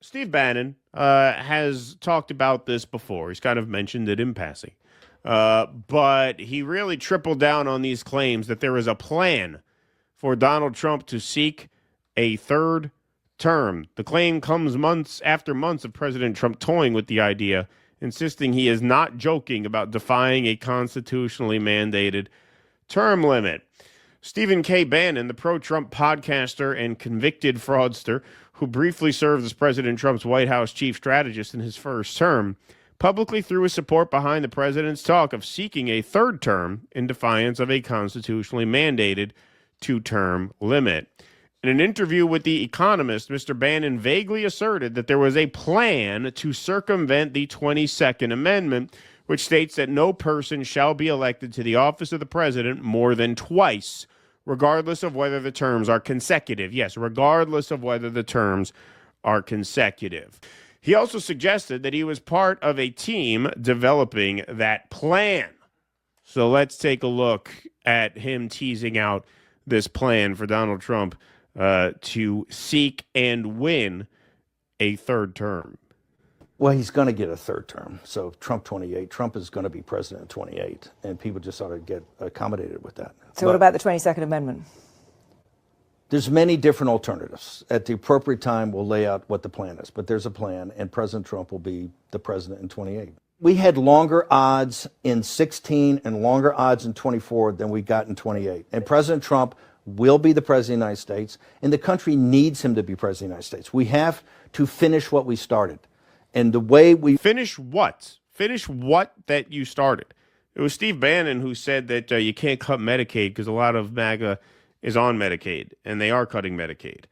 Steve Bannon has talked about this before. He's kind of mentioned it in passing. But he really tripled down on these claims that there is a plan for Donald Trump to seek a third term. The claim comes months after months of President Trump toying with the idea, insisting he is not joking about defying a constitutionally mandated term limit. Stephen K. Bannon, the pro-Trump podcaster and convicted fraudster who briefly served as President Trump's White House chief strategist in his first term, publicly threw his support behind the president's talk of seeking a third term in defiance of a constitutionally mandated two-term limit. In an interview with The Economist, Mr. Bannon vaguely asserted that there was a plan to circumvent the 22nd Amendment, which states that no person shall be elected to the office of the president more than twice, regardless of whether the terms are consecutive. Yes, regardless of whether the terms are consecutive. He also suggested that he was part of a team developing that plan. So let's take a look at him teasing out this plan for Donald Trump to seek and win a third term. Well, he's going to get a third term. So Trump 28, Trump is going to be president in 28, and people just ought to get accommodated with that. So what about the 22nd Amendment? There's many different alternatives. At the appropriate time, we'll lay out what the plan is. But there's a plan, and President Trump will be the president in 28. We had longer odds in 16 and longer odds in 24 than we got in 28. And President Trump will be the president of the United States, and the country needs him to be president of the United States. We have to finish what we started. And the way we finish what? Finish what that you started. It was Steve Bannon who said that you can't cut Medicaid because a lot of MAGA is on Medicaid, and they are cutting Medicaid.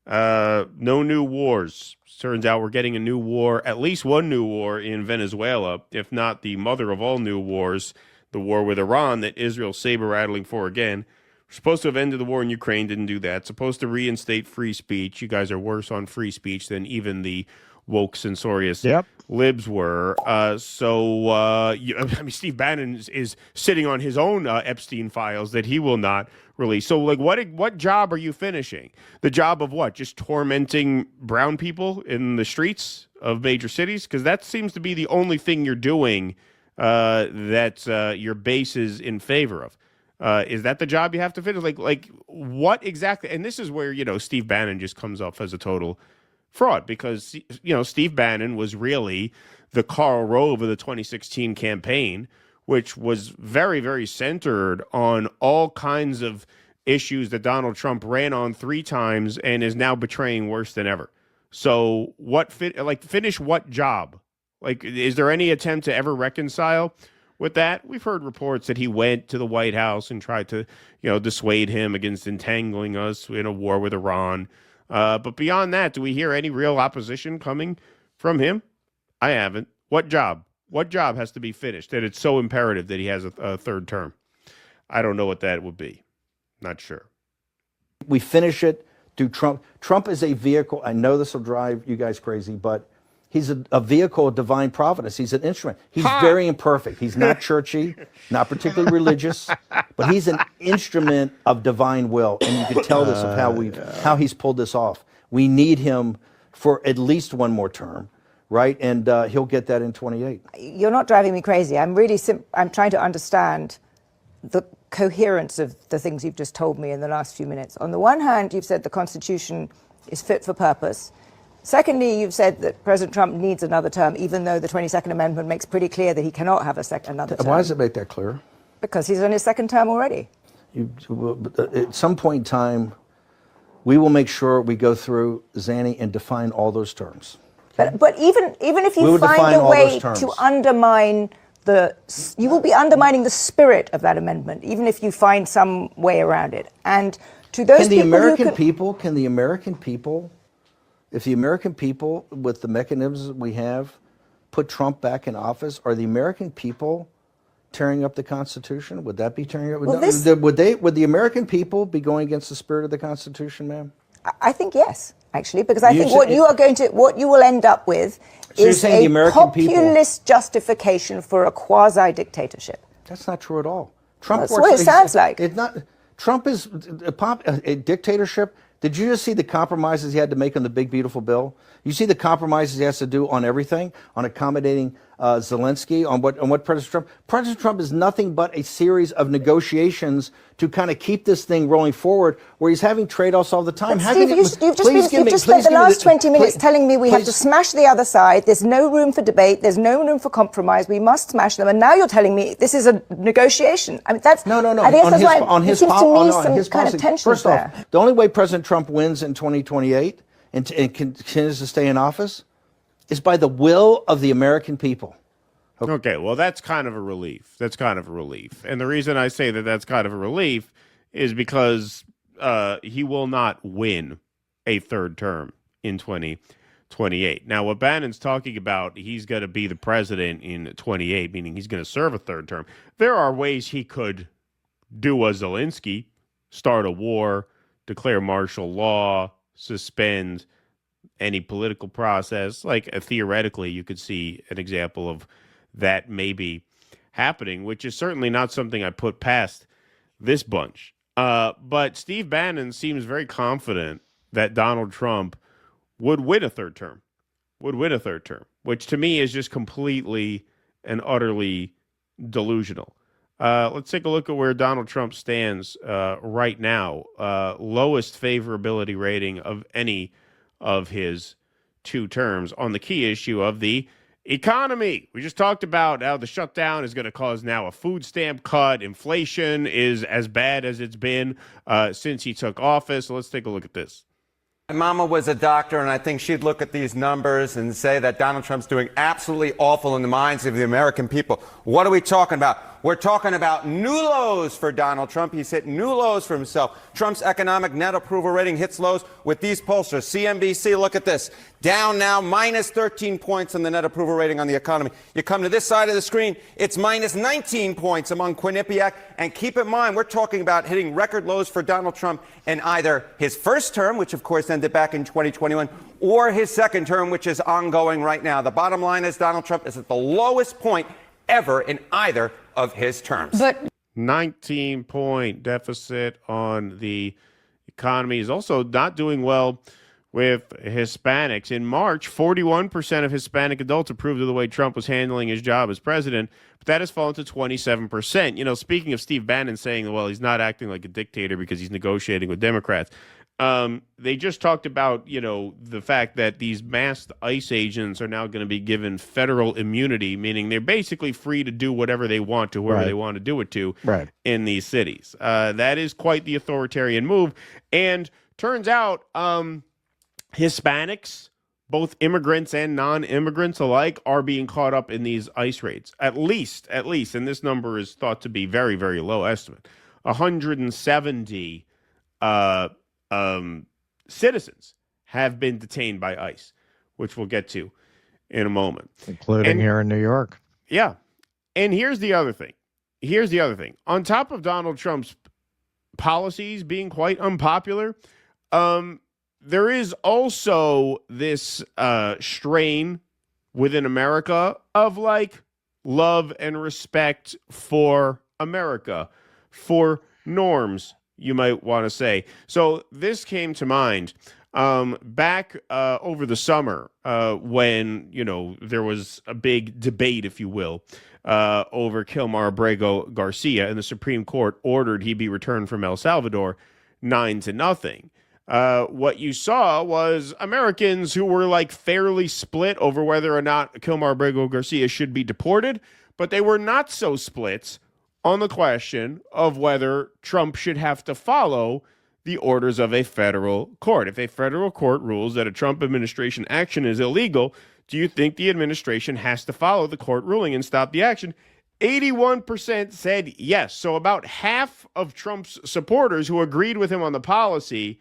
No new wars. Turns out we're getting a new war, at least one new war in Venezuela, if not the mother of all new wars, the war with Iran that Israel's saber-rattling for again. We're supposed to have ended the war in Ukraine, didn't do that. Supposed to reinstate free speech. You guys are worse on free speech than even the woke, censorious libs were. Steve Bannon is sitting on his own Epstein files that he will not release. So, like, what job are you finishing? The job of what? Just tormenting brown people in the streets of major cities? Because that seems to be the only thing you're doing that your base is in favor of. Is that the job you have to finish? Like what exactly? And this is where, Steve Bannon just comes off as a total fraud, because, Steve Bannon was really the Karl Rove of the 2016 campaign, which was very, very centered on all kinds of issues that Donald Trump ran on 3 times and is now betraying worse than ever. So finish what job? Like, is there any attempt to ever reconcile with that? We've heard reports that he went to the White House and tried to, dissuade him against entangling us in a war with Iran. But beyond that, do we hear any real opposition coming from him? I haven't. What job? What job has to be finished that it's so imperative that he has a third term? I don't know what that would be. Not sure. We finish it through Trump. Trump is a vehicle. I know this will drive you guys crazy, but he's a vehicle of divine providence. He's an instrument. He's very imperfect. He's not churchy, not particularly religious, but he's an instrument of divine will. And you can tell this of how he's pulled this off. We need him for at least one more term, right? And he'll get that in 28. You're not driving me crazy. I'm really I'm trying to understand the coherence of the things you've just told me in the last few minutes. On the one hand, you've said the Constitution is fit for purpose. Secondly, you've said that President Trump needs another term, even though the 22nd Amendment makes pretty clear that he cannot have another term. Why does it make that clear? Because he's on his second term already. At some point in time, we will make sure we go through, Zanny, and define all those terms. Okay? But even if you find a way to undermine you will be undermining the spirit of that amendment, even if you find some way around it. And to those Can the American people, if the American people, with the mechanisms we have, put Trump back in office, are the American people tearing up the Constitution? Would that be tearing up? Well, would the American people be going against the spirit of the Constitution, ma'am? I think yes, actually, because I think what you will end up with is a populist justification for a quasi-dictatorship. That's not true at all. That's what it sounds like. Trump is a dictatorship. Did you just see the compromises he had to make on the big, beautiful bill? You see the compromises he has to do on everything, on accommodating Zelensky, on what President Trump. President Trump is nothing but a series of negotiations to kind of keep this thing rolling forward, where he's having trade-offs all the time. But Steve, you've just spent the last 20 minutes telling me we have to smash the other side. There's no room for debate. There's no room for compromise. We must smash them. And now you're telling me this is a negotiation. I mean, that's no. I guess that's why on his it seems to me some his kind policy. of tension First there. off, the only way President Trump wins in 2028 and continues to stay in office is by the will of the American people. Okay, well, that's kind of a relief. That's kind of a relief. And the reason I say that that's kind of a relief is because he will not win a third term in 2028. Now, what Bannon's talking about, he's going to be the president in 28, meaning he's going to serve a third term. There are ways he could do a Zelensky, start a war, declare martial law, suspend any political process. Like theoretically, you could see an example of that maybe happening, which is certainly not something I put past this bunch. But Steve Bannon seems very confident that Donald Trump would win a third term, which to me is just completely and utterly delusional. Let's take a look at where Donald Trump stands right now. Lowest favorability rating of any of his two terms on the key issue of the economy. We just talked about how the shutdown is going to cause now a food stamp cut. Inflation is as bad as it's been since he took office. So let's take a look at this. My mama was a doctor, and I think she'd look at these numbers and say that Donald Trump's doing absolutely awful in the minds of the American people. What are we talking about? We're talking about new lows for Donald Trump. He's hit new lows for himself. Trump's economic net approval rating hits lows with these pollsters. CNBC, look at this. Down now, minus 13 points on the net approval rating on the economy. You come to this side of the screen, it's minus 19 points among Quinnipiac. And keep in mind, we're talking about hitting record lows for Donald Trump in either his first term, which of course ended back in 2021, or his second term, which is ongoing right now. The bottom line is Donald Trump is at the lowest point ever in either of his terms. But 19-point deficit on the economy. Is also not doing well with Hispanics. In March, 41% of Hispanic adults approved of the way Trump was handling his job as president, but that has fallen to 27%. You know, speaking of Steve Bannon saying, well, he's not acting like a dictator because he's negotiating with Democrats. They just talked about, you know, the fact that these masked ICE agents are now going to be given federal immunity, meaning they're basically free to do whatever they want to whoever they want to do it to in these cities. That is quite the authoritarian move. And turns out Hispanics, both immigrants and non-immigrants alike, are being caught up in these ICE raids. At least, and this number is thought to be very, very low estimate, 170 citizens have been detained by ICE, which we'll get to in a moment. Including here in New York. Yeah. And here's the other thing. On top of Donald Trump's policies being quite unpopular, there is also this strain within America of like love and respect for America, for norms, you might want to say. So this came to mind back over the summer when, you know, there was a big debate, if you will, over Kilmar Abrego Garcia, and the Supreme Court ordered he be returned from El Salvador 9-0. What you saw was Americans who were like fairly split over whether or not Kilmar Abrego Garcia should be deported, but they were not so split on the question of whether Trump should have to follow the orders of a federal court. If a federal court rules that a Trump administration action is illegal, do you think the administration has to follow the court ruling and stop the action? 81% said yes. So about half of Trump's supporters who agreed with him on the policy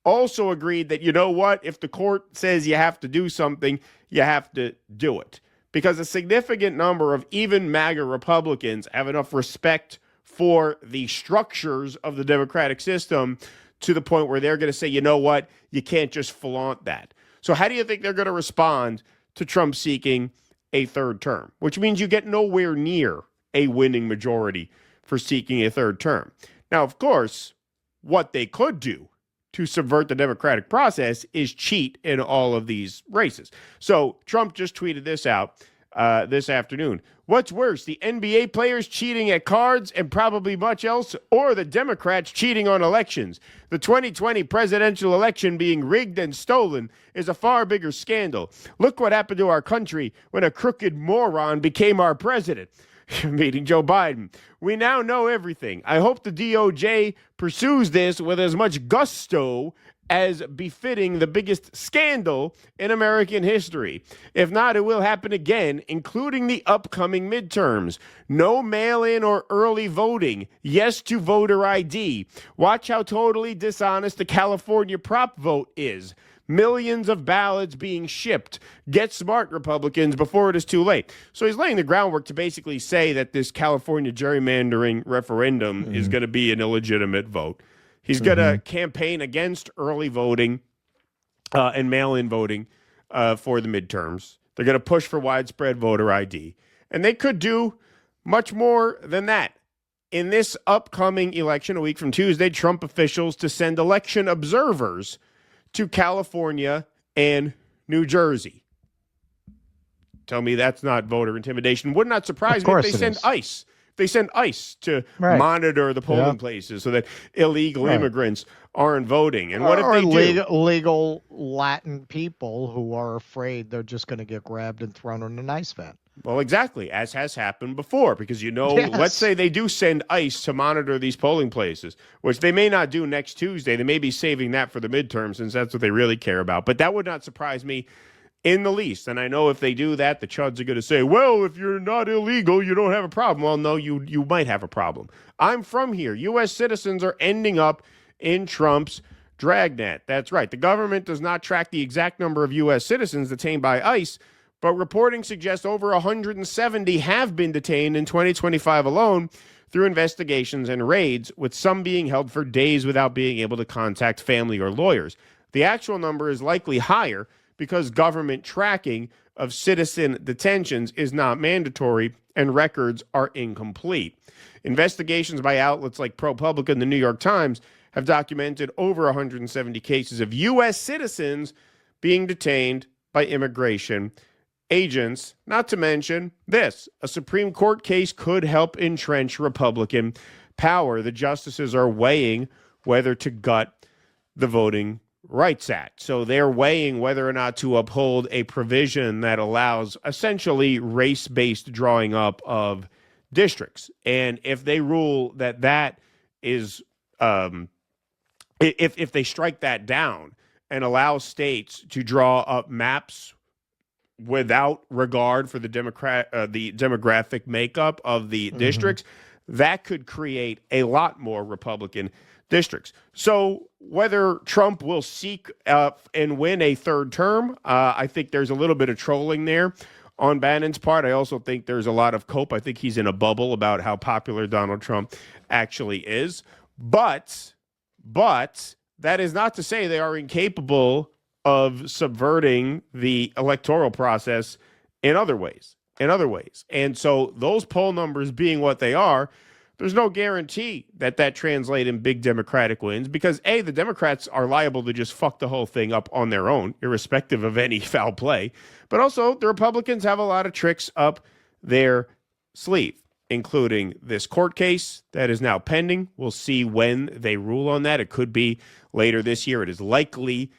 also agreed that, you know what, if the court says you have to do something, you have to do it. Because a significant number of even MAGA Republicans have enough respect for the structures of the democratic system to the point where they're going to say, you know what, you can't just flaunt that. So how do you think they're going to respond to Trump seeking a third term? Which means you get nowhere near a winning majority for seeking a third term. Now, of course, what they could do to subvert the democratic process is cheat in all of these races. So Trump just tweeted this out this afternoon. What's worse, the NBA players cheating at cards and probably much else, or the Democrats cheating on elections? The 2020 presidential election being rigged and stolen is a far bigger scandal. Look what happened to our country when a crooked moron became our president. Meeting Joe Biden. We now know everything. I hope the DOJ pursues this with as much gusto as befitting the biggest scandal in American history. If not, it will happen again, including the upcoming midterms. No mail-in or early voting. Yes to voter ID. Watch how totally dishonest the California prop vote is. Millions of ballots being shipped. Get smart, Republicans, before it is too late. So he's laying the groundwork to basically say that this California gerrymandering referendum is going to be an illegitimate vote. He's going to campaign against early voting and mail-in voting for the midterms. They're going to push for widespread voter ID. And they could do much more than that. In this upcoming election, a week from Tuesday, Trump officials to send election observers to California and New Jersey. Tell me that's not voter intimidation. Would not surprise me if they send ICE. They send ICE to monitor the polling places so that illegal immigrants aren't voting. And what if they do? Legal Latin people who are afraid they're just going to get grabbed and thrown in an ice van. Well, exactly, as has happened before, because, let's say they do send ICE to monitor these polling places, which they may not do next Tuesday. They may be saving that for the midterm since that's what they really care about. But that would not surprise me in the least. And I know if they do that, the chuds are going to say, well, if you're not illegal, you don't have a problem. Well, no, you might have a problem. I'm from here. U.S. citizens are ending up in Trump's dragnet. That's right. The government does not track the exact number of U.S. citizens detained by ICE, but reporting suggests over 170 have been detained in 2025 alone through investigations and raids, with some being held for days without being able to contact family or lawyers. The actual number is likely higher because government tracking of citizen detentions is not mandatory and records are incomplete. Investigations by outlets like ProPublica and the New York Times have documented over 170 cases of U.S. citizens being detained by immigration agents, not to mention this. A Supreme Court case could help entrench Republican power. The justices are weighing whether to gut the Voting Rights Act. So they're weighing whether or not to uphold a provision that allows essentially race-based drawing up of districts. And if they rule that that is, if they strike that down and allow states to draw up maps without regard for the demographic makeup of the districts, that could create a lot more Republican districts. So whether Trump will seek and win a third term, I think there's a little bit of trolling there on Bannon's part. I also think there's a lot of cope. I think he's in a bubble about how popular Donald Trump actually is. But that is not to say they are incapable of subverting the electoral process in other ways. And so those poll numbers being what they are, there's no guarantee that translate in big Democratic wins because, A, the Democrats are liable to just fuck the whole thing up on their own, irrespective of any foul play. But also, the Republicans have a lot of tricks up their sleeve, including this court case that is now pending. We'll see when they rule on that. It could be later this year. It is likely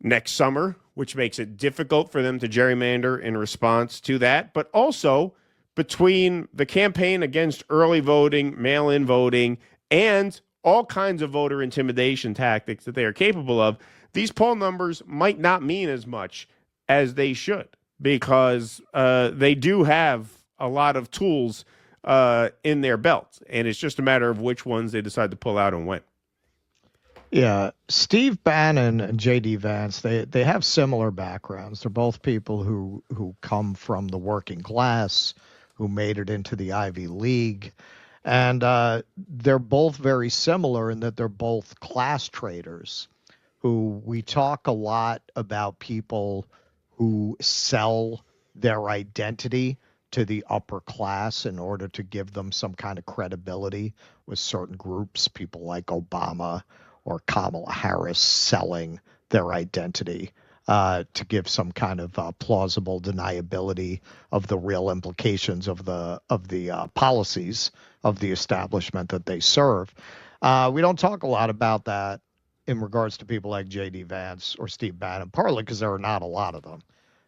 next summer, which makes it difficult for them to gerrymander in response to that. But also, between the campaign against early voting, mail-in voting, and all kinds of voter intimidation tactics that they are capable of, these poll numbers might not mean as much as they should because they do have a lot of tools in their belt, and it's just a matter of which ones they decide to pull out and when. Yeah, Steve Bannon and J.D. Vance, they have similar backgrounds. They're both people who come from the working class, who made it into the Ivy League. And they're both very similar in that they're both class traitors who we talk a lot about people who sell their identity to the upper class in order to give them some kind of credibility with certain groups, people like Obama or Kamala Harris selling their identity to give some kind of plausible deniability of the real implications of the policies of the establishment that they serve. We don't talk a lot about that in regards to people like J.D. Vance or Steve Bannon, partly because there are not a lot of them.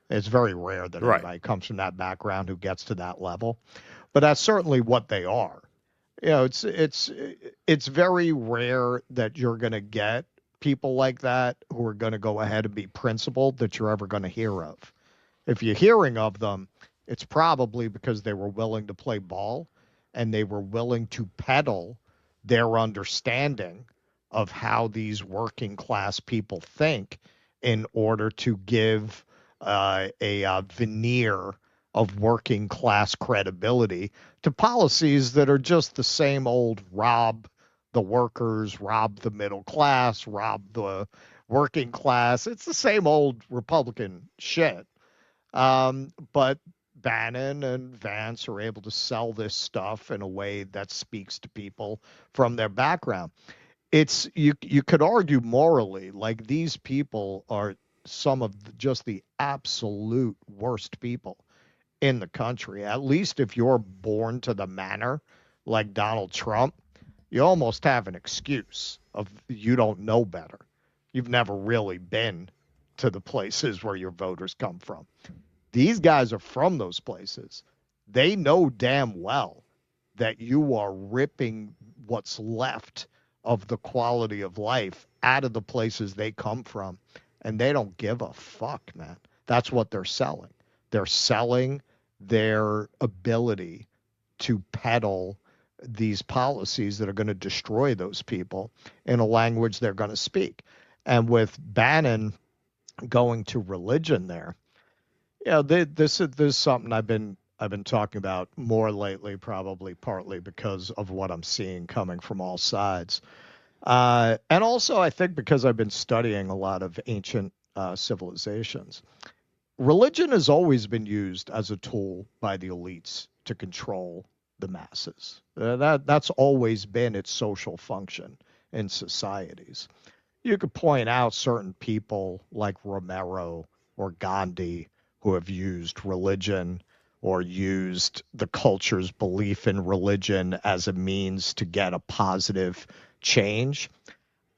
It's very rare that Right. anybody comes from that background who gets to that level, but that's certainly what they are. You know, it's very rare that you're going to get people like that who are going to go ahead and be principled that you're ever going to hear of. If you're hearing of them, it's probably because they were willing to play ball and they were willing to peddle their understanding of how these working class people think in order to give a veneer of working class credibility to policies that are just the same old rob the workers, rob the middle class, rob the working class. It's the same old Republican shit. But Bannon and Vance are able to sell this stuff in a way that speaks to people from their background. It's you could argue morally, like these people are some of just the absolute worst people in the country. At least if you're born to the manor like Donald Trump, you almost have an excuse of you don't know better. You've never really been to the places where your voters come from. These guys are from those places. They know damn well that you are ripping what's left of the quality of life out of the places they come from, and they don't give a fuck, man. That's what they're selling. They're selling their ability to peddle these policies that are going to destroy those people in a language they're going to speak. And with Bannon going to religion there, this is something I've been talking about more lately, probably partly because of what I'm seeing coming from all sides. And also, I think because I've been studying a lot of ancient civilizations, religion has always been used as a tool by the elites to control the masses. That's always been its social function in societies. You could point out certain people like Romero or Gandhi who have used religion or used the culture's belief in religion as a means to get a positive change.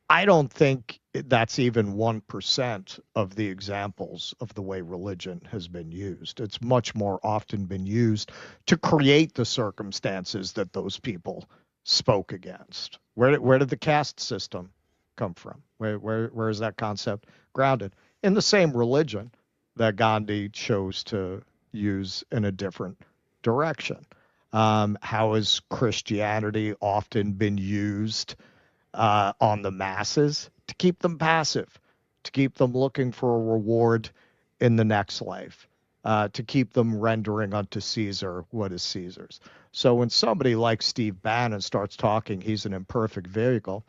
I don't think that's even 1% of the examples of the way religion has been used. It's much more often been used to create the circumstances that those people spoke against. Where did the caste system come from? Where is that concept grounded? In the same religion that Gandhi chose to use in a different direction. How has Christianity often been used on the masses to keep them passive, to keep them looking for a reward in the next life, to keep them rendering unto Caesar what is Caesar's. So when somebody like Steve Bannon starts talking, he's an imperfect vehicle.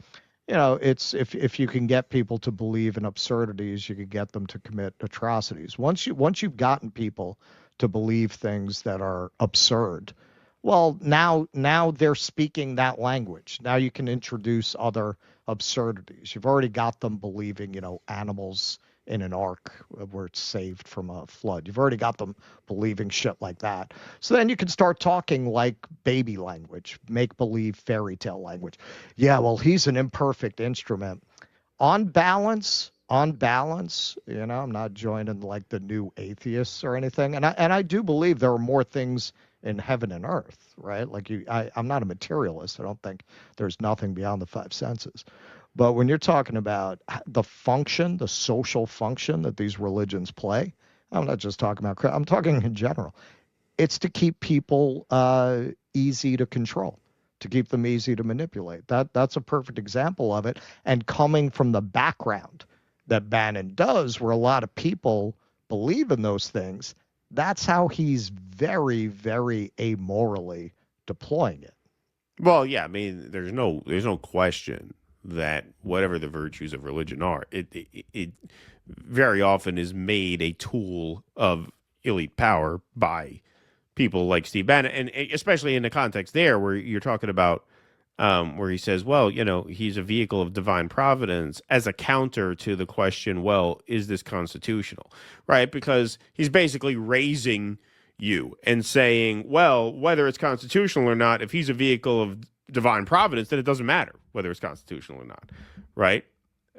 It's if you can get people to believe in absurdities, you can get them to commit atrocities. Once you've gotten people to believe things that are absurd, well, now they're speaking that language. Now you can introduce other absurdities. You've already got them believing, animals in an ark where it's saved from a flood. You've already got them believing shit like that. So then you can start talking like baby language, make-believe fairy tale language. Yeah, well, he's an imperfect instrument. On balance, I'm not joining like the new atheists or anything. And I do believe there are more things in heaven and earth, right? Like I'm not a materialist. I don't think there's nothing beyond the five senses. But when you're talking about the function, the social function that these religions play, I'm not just talking about, I'm talking in general. It's to keep people easy to control, to keep them easy to manipulate. That's a perfect example of it. And coming from the background that Bannon does, where a lot of people believe in those things, that's how he's very, very amorally deploying it. Well, yeah, I mean, there's no question that whatever the virtues of religion are, it very often is made a tool of elite power by people like Steve Bannon, and especially in the context there where you're talking about where he says, well, he's a vehicle of divine providence, as a counter to the question, well, is this constitutional? Right? Because he's basically raising you and saying, well, whether it's constitutional or not, if he's a vehicle of divine providence, then it doesn't matter whether it's constitutional or not. Right?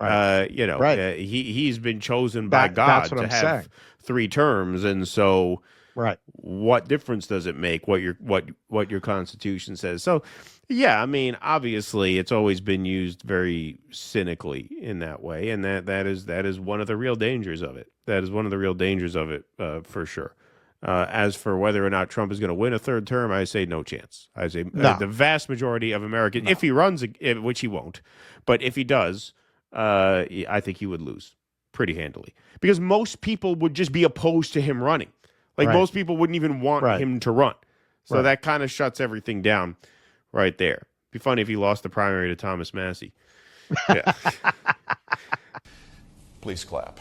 Right. Right. He's been chosen by God that's what to I'm have saying. 3 terms, and so Right. what difference does it make what your Constitution says? So, yeah, I mean, obviously, it's always been used very cynically in that way, and that is one of the real dangers of it. That is one of the real dangers of it, for sure. As for whether or not Trump is going to win a 3rd term, I say no chance. I say No. the vast majority of Americans, if he runs, which he won't, but if he does, I think he would lose pretty handily, because most people would just be opposed to him running. Like, Right. most people wouldn't even want Right. him to run. So Right. that kind of shuts everything down right there. Be funny if he lost the primary to Thomas Massey. Yeah. Please clap.